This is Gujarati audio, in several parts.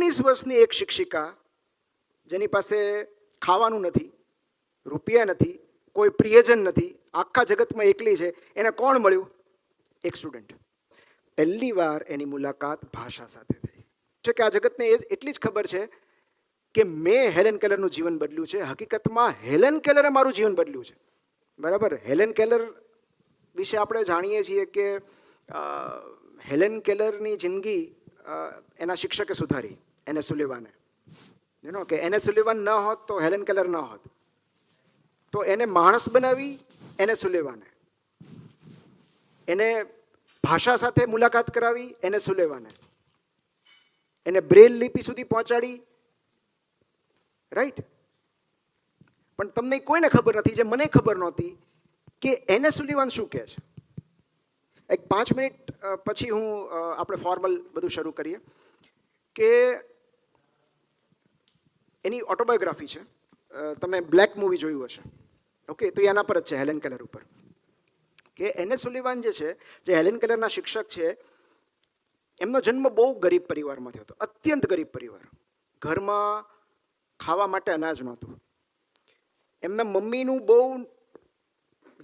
19 વર્ષની એક શિક્ષિકા જેની પાસે ખાવાનું નથી, રૂપિયા નથી, કોઈ પ્રિયજન નથી, આખા જગતમાં એકલી છે, એને કોણ મળ્યું? એક સ્ટુડન્ટ. પહેલી વાર એની મુલાકાત ભાષા સાથે થઈ છે કે આ જગતને એટલી જ ખબર છે કે મેં હેલેન કેલરનું જીવન બદલ્યું છે. હકીકતમાં હેલેન કેલરે મારું જીવન બદલ્યું છે. બરાબર. હેલેન કેલર વિશે આપણે જાણીએ છીએ કે હેલેન કેલરની જિંદગી એના શિક્ષકે સુધારી, એને સુલેવાને. કે એને સુલેવાન ન હોત તો હેલેન કેલર ન હોત. તો એને માણસ બનાવી એને સુલેવાને, એને ભાષા સાથે મુલાકાત કરાવી એને સુલેવાને, એને બ્રેલ લિપિ સુધી પહોંચાડી. રાઈટ. પણ તમને કોઈને ખબર નથી, જે મને ખબર નહોતી, કે એને સુલેવાન શું કહે છે. એક 5 મિનિટ પછી આપણે ફોર્મલ બધું શરૂ કરીએ કે એની ઓટોબાયોગ્રાફી છે. તમે બ્લેક મૂવી જોયું હશે. ઓકે, તો એના પર જ છે, હેલેન કેલર ઉપર. કે એને સુલેવાન જે છે, જે હેલેન કેલરના શિક્ષક છે, એમનો જન્મ બહુ ગરીબ પરિવારમાં થયો હતો, અત્યંત ગરીબ પરિવાર. ઘરમાં ખાવા માટે અનાજ નહોતું. એમના મમ્મીનું બહુ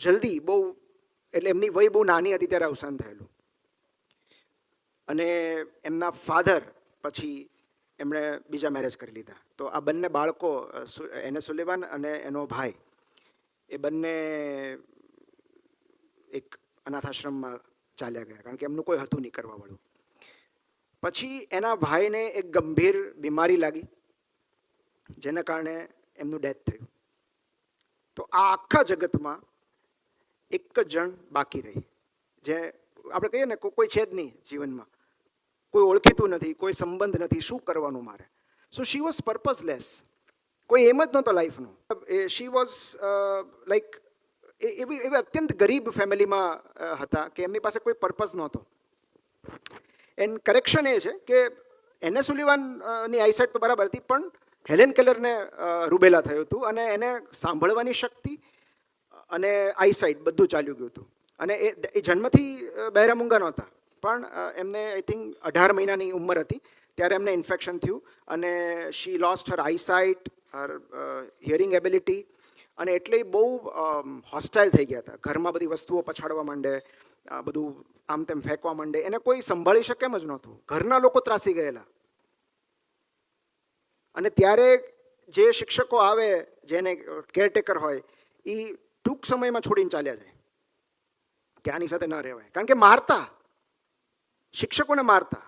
જલ્દી, એટલે એમની વય બહુ નાની હતી ત્યારે અવસાન થયેલું. અને એમના ફાધર પછી એમણે બીજા મેરેજ કરી લીધા. તો આ બંને બાળકો, એને સુલેવાન અને એનો ભાઈ, એ બંને એક અનાથાશ્રમમાં ચાલ્યા ગયા, કારણ કે એમનું કોઈ હતું નહીં કરવાવાળું. પછી એના ભાઈને એક ગંભીર બીમારી લાગી, જેના કારણે એમનું ડેથ થયું. તો આ આખા જગતમાં એક જ જણ બાકી રહી, જે આપણે કહીએ ને કોઈ છે જ નહીં જીવનમાં, કોઈ ઓળખીતું નથી, કોઈ સંબંધ નથી, શું કરવાનું મારે. સો શી વોઝ પર્પઝલેસ. કોઈ એમ જ નહોતો લાઈફનો. શી વોઝ લાઈક એવી અત્યંત ગરીબ ફેમિલીમાં હતા કે એમની પાસે કોઈ પર્પઝ નહોતો. એન્ડ કરેક્શન એ છે કે એને સુલેવાનની આઈસાઇટ તો બરાબર હતી, પણ હેલેન કેલરને રૂબેલા થયું હતું અને એને સાંભળવાની શક્તિ અને આઈસાઇટ બધું ચાલ્યું ગયું હતું. અને એ જન્મથી બહેરા મૂંગા નહોતા, પણ એમને આઈ થિંક 18 મહિનાની ઉંમર હતી ત્યારે એમને ઇન્ફેક્શન થયું અને શી લોસ્ટ હર આઈસાઇટ, હર હિયરિંગ એબિલિટી. અને એટલે બહુ હોસ્ટાઇલ થઈ ગયા હતા. ઘરમાં બધી વસ્તુઓ પછાડવા માંડે, બધું આમ તેમ ફેંકવા માંડે. એને કોઈ સંભાળી શકે એમ જ નહોતું. ઘરના લોકો ત્રાસી ગયેલા. અને ત્યારે જે શિક્ષકો આવે, જેને કેરટેકર હોય, એ ટૂંક સમયમાં છોડીને ચાલ્યા જાય કે આની સાથે ન રહેવાય. કારણ કે મારતા, શિક્ષકોને મારતા,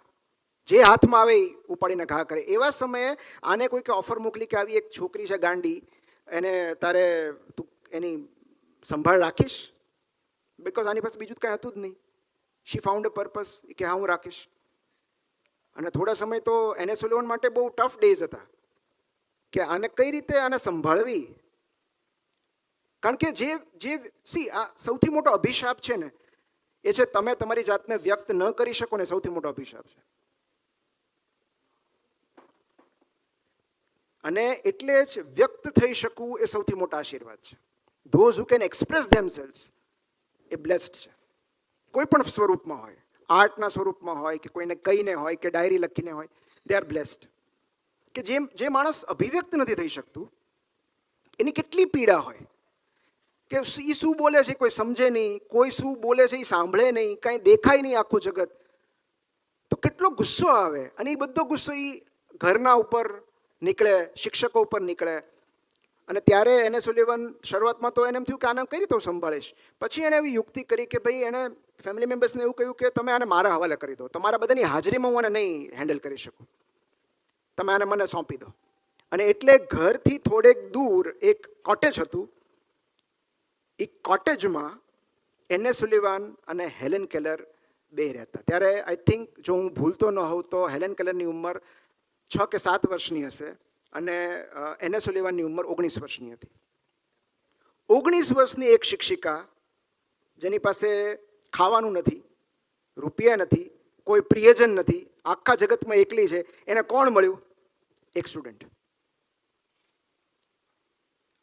જે હાથમાં આવે એ ઉપાડીને ઘા કરે. એવા સમયે આને કોઈકે ઓફર મોકલી કે આવી એક છોકરી છે ગાંડી, એને તારે તું એની સંભાળ રાખીશ, બિકોઝ આની પાસે બીજું કાંઈ હતું જ નહીં. શી ફાઉન્ડ અ પર્પઝ કે હા હું રાખીશ. અને થોડા સમય તો એને સુલેવાન માટે બહુ ટફ ડેઝ હતા કે આને કઈ રીતે આને સંભાળવી. કારણ કે આ સૌથી મોટો અભિશાપ છે ને, એ છે તમે તમારી જાતને વ્યક્ત ન કરી શકો ને, સૌથી મોટો અભિશાપ છે. અને એટલે જ વ્યક્ત થઈ શકવું એ સૌથી મોટા આશીર્વાદ છે. Those who can express themselves એ બ્લેસ્ડ છે. કોઈ પણ સ્વરૂપમાં હોય, આર્ટના સ્વરૂપમાં હોય કે કોઈને કહીને હોય કે ડાયરી લખીને હોય, દે આર બ્લેસ્ડ. કે જે માણસ અભિવ્યક્ત નથી થઈ શકતું, એની કેટલી પીડા હોય કે એ શું બોલે છે કોઈ સમજે નહીં, કોઈ શું બોલે છે એ સાંભળે નહીં, કાંઈ દેખાય નહીં આખું જગત. તો કેટલો ગુસ્સો આવે. અને એ બધો ગુસ્સો એ ઘરના ઉપર નીકળે, શિક્ષકો ઉપર નીકળે. અને ત્યારે એને સુલેવાન શરૂઆતમાં તો એને એમ થયું કે આને કઈ રીતે હું સંભાળીશ. પછી એણે એવી યુક્તિ કરી કે ભાઈ એણે ફેમિલી મેમ્બર્સને એવું કહ્યું કે તમે આને મારા હવાલે કરી દો, તમારા બધાની હાજરીમાં હું આને નહીં હેન્ડલ કરી શકું, તમે આને મને સોંપી દો. અને એટલે ઘરથી થોડેક દૂર એક કોટેજ હતું. એ કોટેજમાં એને સુલેવાન અને હેલેન કેલર બે રહેતા. ત્યારે આઈ થિંક, જો હું ભૂલતો ન હોઉં તો હેલેન કેલરની ઉંમર 6 કે 7 વર્ષની હશે અને એને સુલેવાનની ઉંમર 19 વર્ષની હતી. 19 વર્ષની એક શિક્ષિકા જેની પાસે ખાવાનું નથી, રૂપિયા નથી, કોઈ પ્રિયજન નથી, આખા જગતમાં એકલી છે, એને કોણ મળ્યું? એક સ્ટુડન્ટ.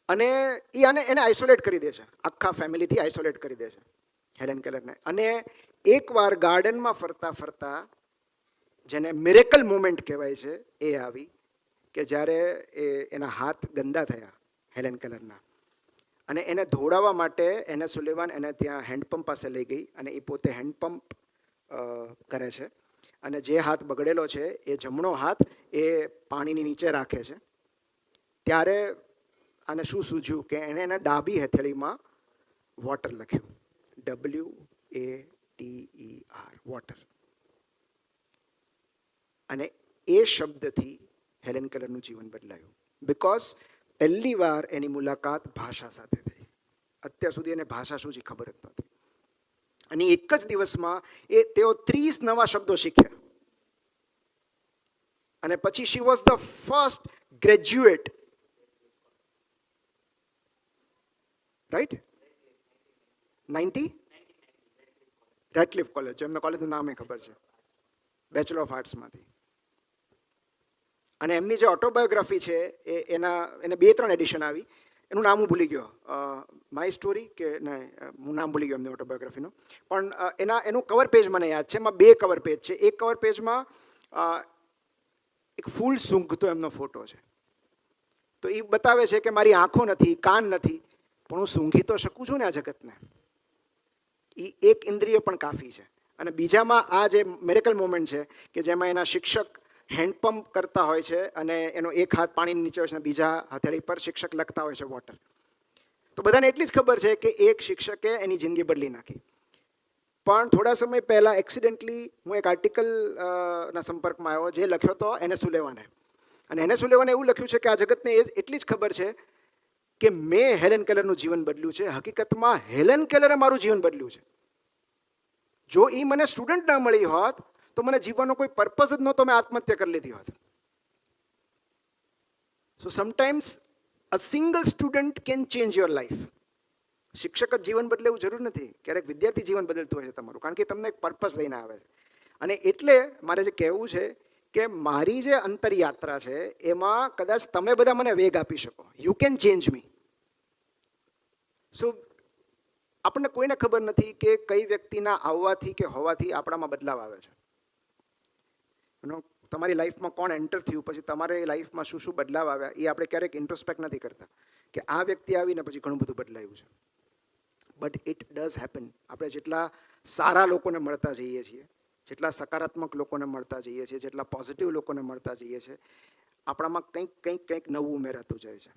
અને એને આઇસોલેટ કરી દે છે, આખા ફેમિલીથી આઇસોલેટ કરી દે છે હેલેન કેલરને. અને એકવાર ગાર્ડનમાં ફરતા ફરતા જેને મિરેકલ મોમેન્ટ કહેવાય છે એ આવી કે જ્યારે એના હાથ ગંદા થયા હેલેન કેલરના, અને એને ધોડાવવા માટે એને સુલેવાન એને ત્યાં હેન્ડપંપ પાસે લઈ ગઈ, અને એ પોતે હેન્ડપંપ કરે છે, અને જે હાથ બગડેલો છે એ જમણો હાથ એ પાણીની નીચે રાખે છે. ત્યારે આને શું સૂઝ્યું કે એણે એના ડાબી હથેળીમાં વોટર લખ્યું, WATER, વોટર. અને એ શબ્દથી હેલેન કેલરનું જીવન બદલાયું, બિકોઝ પહેલી વાર એની મુલાકાત ભાષા સાથે થઈ. અત્યાર સુધી એને ભાષા શું છે ખબર જ નથી, અને એક જ દિવસમાં તેઓ 30 નવા શબ્દો શીખ્યા. અને પછી she was the first graduate, right, 90 Radcliffe college, એમને કોલેજનું નામ એ ખબર છે, બેચલર ઓફ આર્ટ્સમાંથી. અને એમની જે ઓટોબાયોગ્રાફી છે એને 2-3 એડિશન આવી, એનું નામ હું ભૂલી ગયો, માય સ્ટોરી કે નહીં, હું નામ ભૂલી ગયો એમની ઓટોબાયોગ્રાફીનું. પણ એનું કવર પેજ મને યાદ છે, એમાં 2 કવર પેજ છે. એક કવર પેજમાં એક ફૂલ સૂંઘતો એમનો ફોટો છે. તો એ બતાવે છે કે મારી આંખો નથી, કાન નથી, પણ હું સૂંઘી તો શકું છું ને આ જગતને. એ એક ઇન્દ્રિય પણ કાફી છે. અને બીજામાં આ જે મિરેકલ મોમેન્ટ છે કે જેમાં એના શિક્ષક હેન્ડપંપ કરતા હોય છે, અને એનો એક હાથ પાણીની નીચે હોય છે, અને બીજા હથેળી પર શિક્ષક લખતા હોય છે વોટર. તો બધાને એટલી જ ખબર છે કે એક શિક્ષકે એની જિંદગી બદલી નાખી. પણ થોડા સમય પહેલાં એક્સિડન્ટલી હું એક આર્ટિકલના સંપર્કમાં આવ્યો જે લખ્યો હતો એને સુલેવાને. અને એને સુલેવાને એવું લખ્યું છે કે આ જગતને એટલી જ ખબર છે કે મેં હેલેન કેલરનું જીવન બદલ્યું છે. હકીકતમાં હેલેન કેલરે મારું જીવન બદલ્યું છે. જો એ મને સ્ટુડન્ટ ના મળી હોત તો મને જીવવાનો કોઈ પર્પઝ જ નહોતો, મેં આત્મહત્યા કરી લીધી હોત. So sometimes a single student can change your life. શિક્ષક જ જીવન બદલે એવું જરૂર નથી, ક્યારેક વિદ્યાર્થી જીવન બદલતું હોય છે તમારું, કારણ કે તમને એક પર્પઝ લઈને આવે છે. અને એટલે મારે જે કહેવું છે કે મારી જે અંતરયાત્રા છે એમાં કદાચ તમે બધા મને વેગ આપી શકો, યુ કેન ચેન્જ મી. સો આપણને કોઈને ખબર નથી કે કઈ વ્યક્તિના આવવાથી કે હોવાથી આપણામાં બદલાવ આવે છે. તમારી લાઈફમાં કોણ એન્ટર થયું, પછી તમારી લાઈફમાં શું શું બદલાવ આવ્યા, એ આપણે ક્યારેક ઇન્ટ્રોસ્પેક્ટ નથી કરતા કે આ વ્યક્તિ આવીને પછી ઘણું બધું બદલાયું છે. But it does happen. આપણે જેટલા સારા લોકોને મળતા જઈએ છીએ, જેટલા સકારાત્મક લોકોને મળતા જઈએ છીએ, જેટલા પોઝિટિવ લોકોને મળતા જઈએ છીએ, આપણામાં કંઈક નવું ઉમેરાતું જાય છે.